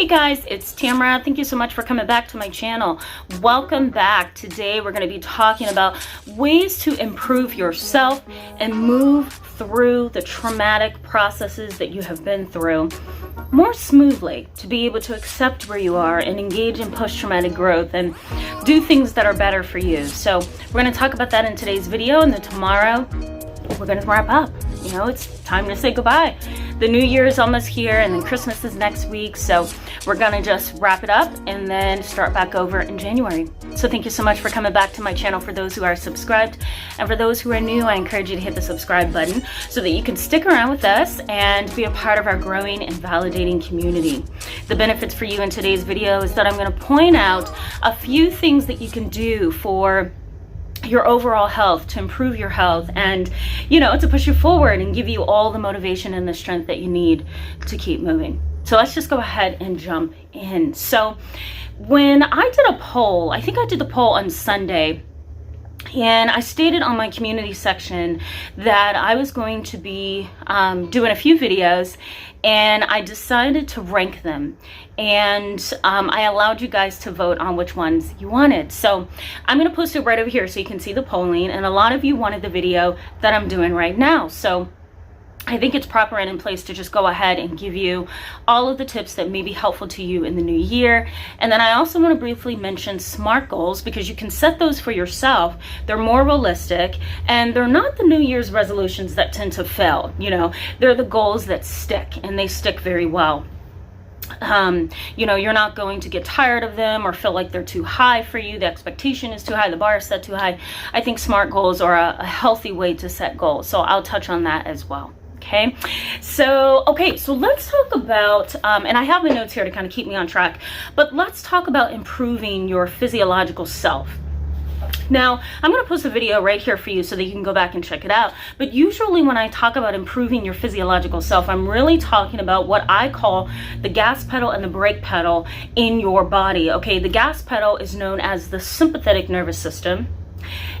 Hey guys, it's Tamara. Thank you so much for coming back to my channel. Welcome back. Today we're going to be talking about ways to improve yourself and move through the traumatic processes that you have been through more smoothly, to be able to accept where you are and engage in post-traumatic growth and do things that are better for you. So we're going to talk about that in today's video, and then tomorrow we're going to wrap up. You know, it's time to say goodbye. The new year is almost here, and then Christmas is next week, so we're gonna just wrap it up and then start back over in January. So thank you so much for coming back to my channel. For those who are subscribed, and for those who are new, I encourage you to hit the subscribe button so that you can stick around with us and be a part of our growing and validating community. The benefits for you in today's video is that I'm going to point out a few things that you can do for your overall health, to improve your health, and to push you forward and give you all the motivation and the strength that you need to keep moving. So let's just go ahead and jump in. So when I did a poll, I think I did the poll on Sunday, and I stated on my community section that I was going to be doing a few videos, and I decided to rank them, and I allowed you guys to vote on which ones you wanted. So I'm going to post it right over here so you can see the polling, and a lot of you wanted the video that I'm doing right now. So I think it's proper and in place to just go ahead and give you all of the tips that may be helpful to you in the new year. And then I also want to briefly mention SMART goals, because you can set those for yourself. They're more realistic, and they're not the New Year's resolutions that tend to fail. They're the goals that stick, and they stick very well. You're not going to get tired of them or feel like they're too high for you. The expectation is too high, the bar is set too high. I think SMART goals are a healthy way to set goals, so I'll touch on that as well. Okay, so let's talk about, and I have the notes here to kind of keep me on track, but let's talk about improving your physiological self. Now, I'm going to post a video right here for you so that you can go back and check it out. But usually when I talk about improving your physiological self, I'm really talking about what I call the gas pedal and the brake pedal in your body. Okay, the gas pedal is known as the sympathetic nervous system,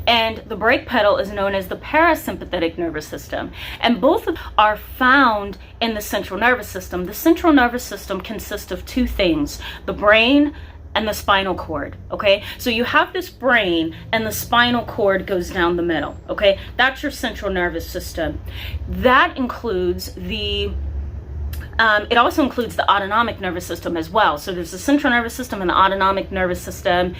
and the brake pedal is known as the parasympathetic nervous system. And both are found in the central nervous system. The central nervous system consists of two things: the brain and the spinal cord. Okay, so you have this brain, and the spinal cord goes down the middle. Okay, that's your central nervous system. That includes it also includes the autonomic nervous system as well. So there's the central nervous system and the autonomic nervous system,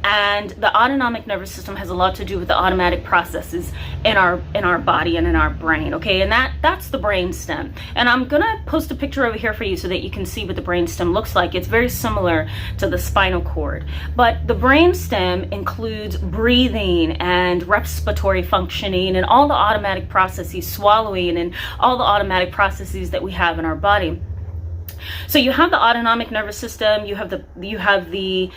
and the autonomic nervous system has a lot to do with the automatic processes in our body and in our brain. Okay, and that's the brainstem. And I'm gonna post a picture over here for you so that you can see what the brainstem looks like. It's very similar to the spinal cord, but the brainstem includes breathing and respiratory functioning and all the automatic processes, swallowing, and all the automatic processes that we have in our body. So you have the autonomic nervous system, you have the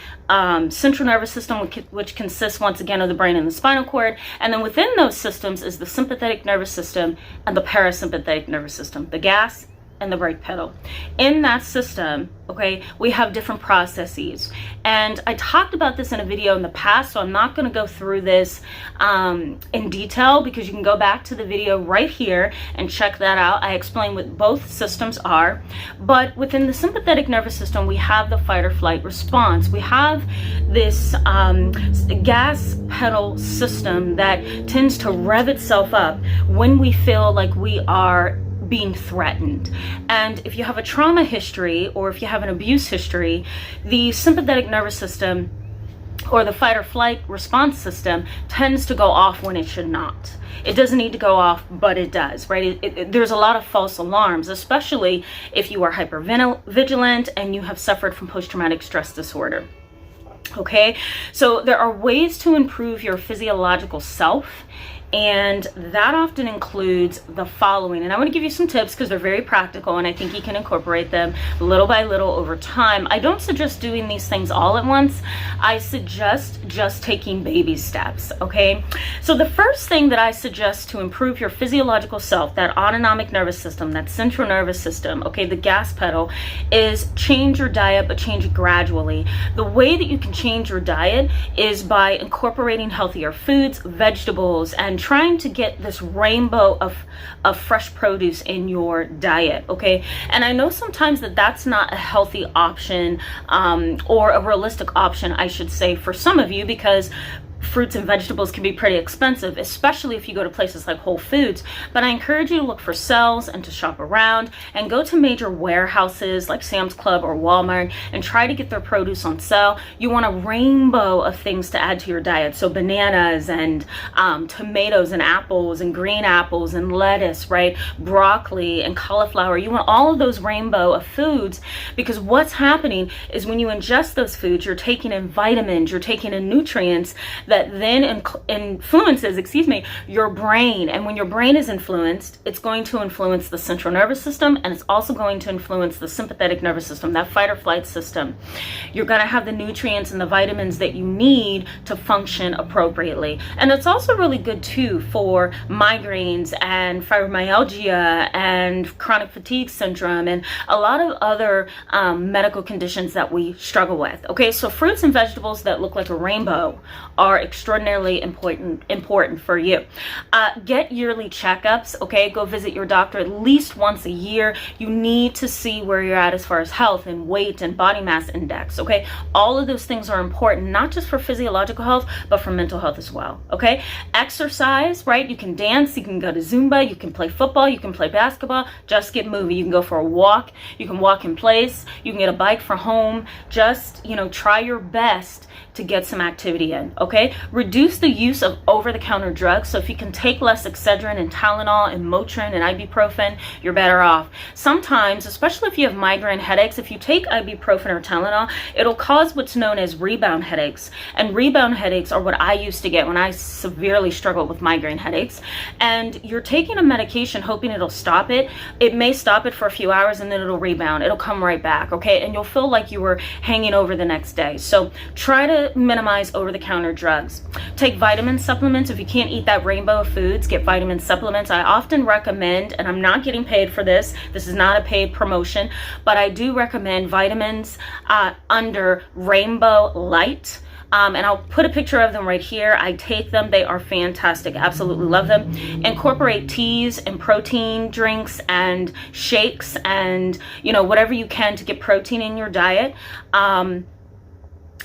central nervous system, which consists once again of the brain and the spinal cord, and then within those systems is the sympathetic nervous system and the parasympathetic nervous system, the gas and the brake pedal. In that system, okay, we have different processes, and I talked about this in a video in the past, so I'm not going to go through this in detail, because you can go back to the video right here and check that out. I explain what both systems are. But within the sympathetic nervous system, we have the fight or flight response. We have this gas pedal system that tends to rev itself up when we feel like we are being threatened. And if you have a trauma history, or if you have an abuse history, the sympathetic nervous system, or the fight or flight response system, tends to go off when it should not. It doesn't need to go off, but it does, right? There's a lot of false alarms, especially if you are hypervigilant and you have suffered from post-traumatic stress disorder. Okay, so there are ways to improve your physiological self, and that often includes the following. And I want to give you some tips because they're very practical, and I think you can incorporate them little by little over time. I don't suggest doing these things all at once. I suggest just taking baby steps, okay? So the first thing that I suggest to improve your physiological self, that autonomic nervous system, that central nervous system, okay, the gas pedal, is change your diet, but change it gradually. The way that you can change your diet is by incorporating healthier foods, vegetables, and trying to get this rainbow of fresh produce in your diet, okay? And I know sometimes that that's not a healthy option, or a realistic option, I should say, for some of you, because fruits and vegetables can be pretty expensive, especially if you go to places like Whole Foods. But I encourage you to look for sales and to shop around and go to major warehouses like Sam's Club or Walmart and try to get their produce on sale. You want a rainbow of things to add to your diet. So bananas and tomatoes and apples and green apples and lettuce, right? Broccoli and cauliflower. You want all of those rainbow of foods, because what's happening is when you ingest those foods, you're taking in vitamins, you're taking in nutrients that then influences, your brain. And when your brain is influenced, it's going to influence the central nervous system, and it's also going to influence the sympathetic nervous system, that fight or flight system. You're going to have the nutrients and the vitamins that you need to function appropriately. And it's also really good too for migraines and fibromyalgia and chronic fatigue syndrome and a lot of other medical conditions that we struggle with. Okay, so fruits and vegetables that look like a rainbow are extraordinarily important for you. Get yearly checkups, okay? Go visit your doctor at least once a year. You need to see where you're at as far as health and weight and body mass index, okay? All of those things are important, not just for physiological health, but for mental health as well, okay? Exercise, right? You can dance, you can go to Zumba, you can play football, you can play basketball, just get moving. You can go for a walk, you can walk in place, you can get a bike for home. Just, try your best to get some activity in, okay? Reduce the use of over-the-counter drugs. So if you can take less Excedrin and Tylenol and Motrin and ibuprofen, you're better off. Sometimes, especially if you have migraine headaches, if you take ibuprofen or Tylenol, it'll cause what's known as rebound headaches. And rebound headaches are what I used to get when I severely struggled with migraine headaches. And you're taking a medication hoping it'll stop it. It may stop it for a few hours and then it'll rebound. It'll come right back, okay? And you'll feel like you were hanging over the next day. So try to minimize over-the-counter drugs. Take vitamin supplements. If you can't eat that rainbow of foods, get vitamin supplements. I often recommend, and I'm not getting paid for this, this is not a paid promotion, but I do recommend vitamins under Rainbow Light. And I'll put a picture of them right here. I take them. They are fantastic. Absolutely love them. Incorporate teas and protein drinks and shakes and, whatever you can to get protein in your diet.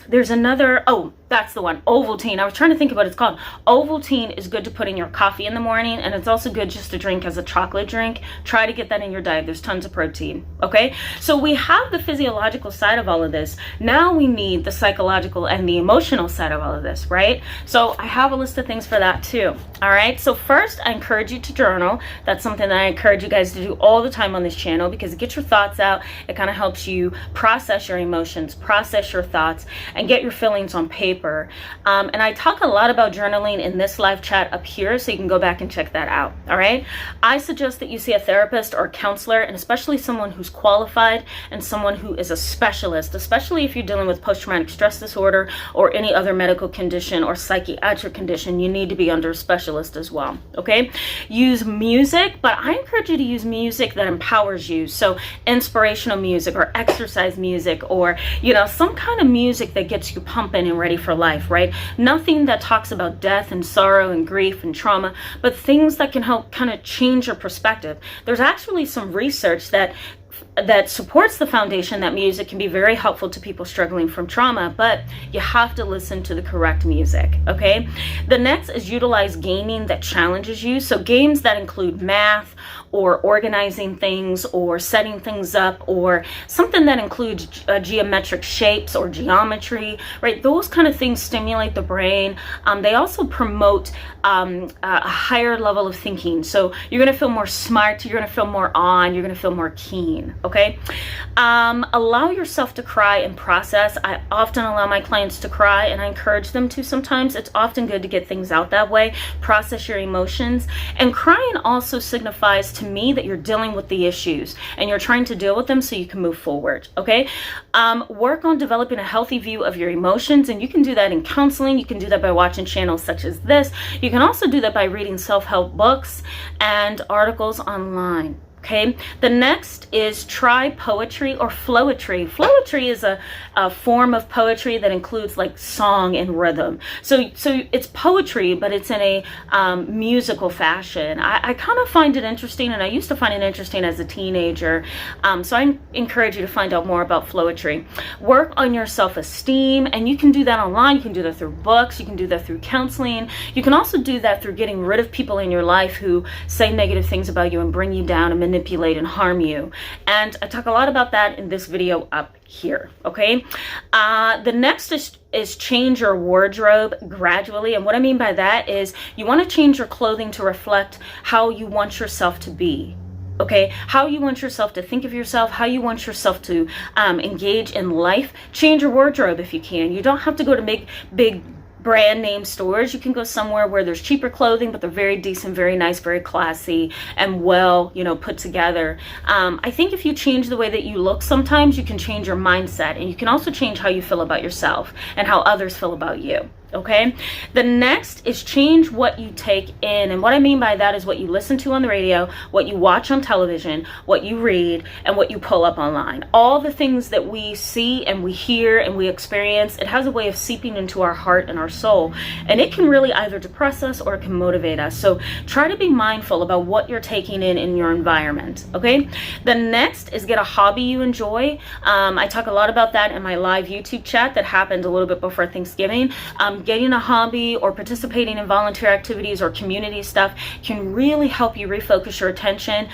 There's another, that's the one, Ovaltine. I was trying to think of what it's called. Ovaltine is good to put in your coffee in the morning, and it's also good just to drink as a chocolate drink. Try to get that in your diet. There's tons of protein, okay? So we have the physiological side of all of this. Now we need the psychological and the emotional side of all of this, right? So I have a list of things for that too, all right? So first, I encourage you to journal. That's something that I encourage you guys to do all the time on this channel, because it gets your thoughts out. It kind of helps you process your emotions, process your thoughts, and get your feelings on paper. And I talk a lot about journaling in this live chat up here, so you can go back and check that out, all right? I suggest that you see a therapist or a counselor, and especially someone who's qualified and someone who is a specialist, especially if you're dealing with post-traumatic stress disorder or any other medical condition or psychiatric condition. You need to be under a specialist as well, okay? Use music, but I encourage you to use music that empowers you. So inspirational music or exercise music or, some kind of music that gets you pumping and ready for life, right? Nothing that talks about death and sorrow and grief and trauma, but things that can help kind of change your perspective. There's actually some research that supports the foundation that music can be very helpful to people struggling from trauma, but you have to listen to the correct music, okay? The next is utilize gaming that challenges you. So games that include math or organizing things or setting things up or something that includes geometric shapes or geometry, right? Those kind of things stimulate the brain. They also promote a higher level of thinking. So you're going to feel more smart, you're going to feel more on, you're going to feel more keen, okay? Allow yourself to cry and process. I often allow my clients to cry, and I encourage them to sometimes. It's often good to get things out that way, process your emotions. And crying also signifies to me that you're dealing with the issues and you're trying to deal with them so you can move forward, okay? Work on developing a healthy view of your emotions, and you can do that in counseling. You can do that by watching channels such as this. You can also do that by reading self-help books and articles online. Okay, the next is try poetry or flowetry. Flowetry is a form of poetry that includes like song and rhythm. So it's poetry, but it's in a musical fashion. I kind of find it interesting, and I used to find it interesting as a teenager. So I encourage you to find out more about flowetry. Work on your self-esteem, and you can do that online. You can do that through books. You can do that through counseling. You can also do that through getting rid of people in your life who say negative things about you and bring you down and manipulate and harm you. And I talk a lot about that in this video up here. Okay, the next is change your wardrobe gradually. And what I mean by that is you want to change your clothing to reflect how you want yourself to be. Okay, how you want yourself to think of yourself, how you want yourself to engage in life. Change your wardrobe if you can. You don't have to go to big brand name stores. You can go somewhere where there's cheaper clothing, but they're very decent, very nice, very classy, and well, put together. I think if you change the way that you look, sometimes you can change your mindset, and you can also change how you feel about yourself and how others feel about you. Okay, the next is change what you take in. And what I mean by that is what you listen to on the radio, what you watch on television, what you read, and what you pull up online. All the things that we see and we hear and we experience, it has a way of seeping into our heart and our soul. And it can really either depress us or it can motivate us. So try to be mindful about what you're taking in your environment. Okay, the next is get a hobby you enjoy. I talk a lot about that in my live YouTube chat that happened a little bit before Thanksgiving. Getting a hobby or participating in volunteer activities or community stuff can really help you refocus your attention,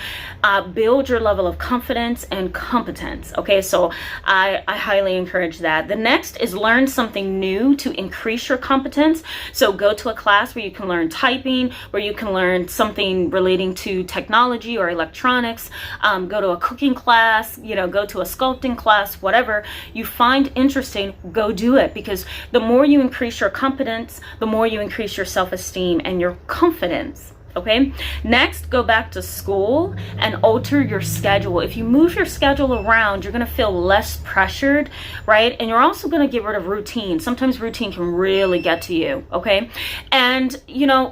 build your level of confidence and competence. Okay, so I highly encourage that. The next is learn something new to increase your competence. So go to a class where you can learn typing, where you can learn something relating to technology or electronics. Go to a cooking class, go to a sculpting class, whatever you find interesting, go do it, because the more you increase your competence, the more you increase your self-esteem and your confidence. Okay, next, go back to school and alter your schedule. If you move your schedule around, you're going to feel less pressured, right? And you're also going to get rid of routine. Sometimes routine can really get to you. Okay, and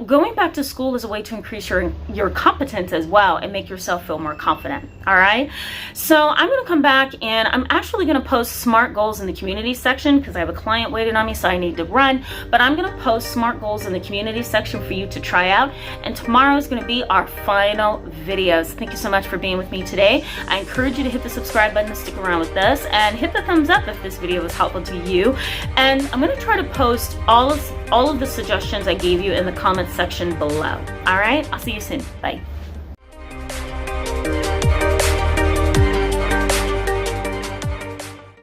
going back to school is a way to increase your competence as well and make yourself feel more confident. All right, so I'm going to come back and I'm actually going to post SMART goals in the community section because I have a client waiting on me, so I need to run. But I'm going to post SMART goals in the community section for you to try out. And tomorrow is going to be our final videos. Thank you so much for being with me today. I encourage you to hit the subscribe button to stick around with us, and hit the thumbs up if this video was helpful to you. And I'm going to try to post all of the suggestions I gave you in the comment section below. All right, I'll see you soon. Bye.